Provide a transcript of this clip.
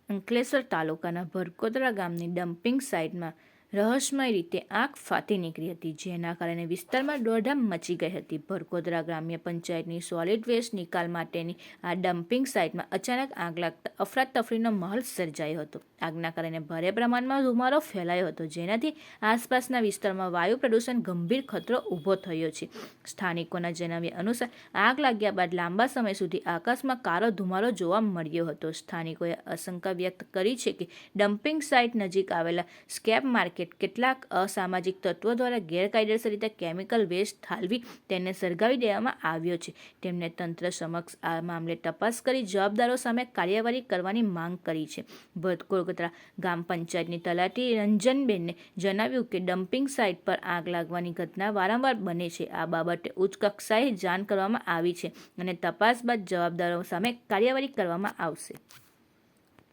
અંકલેશ્વર તાલુકાના ભરકોદરા ગામની ડમ્પિંગ સાઇટમાં રહસ્યમય રીતે આગ ફાટી નીકળી હતી, જેના કારણે વિસ્તારમાં દોડધામ મચી ગઈ હતી. ભરકોદરા ગ્રામ્ય પંચાયતની સોલિડ વેસ્ટ નિકાલ માટેની આ ડમ્પિંગ સાઇટમાં અચાનક આગ લાગતા અફરાતફરીનો માહોલ સર્જાયો હતો. આગના કારણે ભારે પ્રમાણમાં ધુમાડો ફેલાયો હતો, જેનાથી આસપાસના વિસ્તારમાં વાયુ પ્રદૂષણ ગંભીર ખતરો ઊભો થયો છે. સ્થાનિકોના જણાવ્યા અનુસાર આગ લાગ્યા બાદ લાંબા સમય સુધી આકાશમાં કાળો ધુમાડો જોવા મળ્યો હતો. સ્થાનિકોએ આશંકા વ્યક્ત કરી છે કે ડમ્પિંગ સાઇટ નજીક આવેલા સ્કેપ માર્કેટ કેટલાક અસામાજિક તત્વો દ્વારા ગેરકાયદેસર રીતે કેમિકલ વેસ્ટ ઠાલવી તેને સળગાવી દેવામાં આવ્યો છે. તેમણે તંત્ર સમક્ષ આ મામલે તપાસ કરી જવાબદારો સામે કાર્યવાહી કરવાની માંગ કરી છે. ભરકોદરા ગામ પંચાયતની તલાટી રંજનબેને જણાવ્યું કે ડમ્પિંગ સાઇટ પર આગ લાગવાની ઘટના વારંવાર બને છે. આ બાબતે ઉચ્ચ કક્ષાએ જાણ કરવામાં આવી છે અને તપાસ બાદ જવાબદારો સામે કાર્યવાહી કરવામાં આવશે.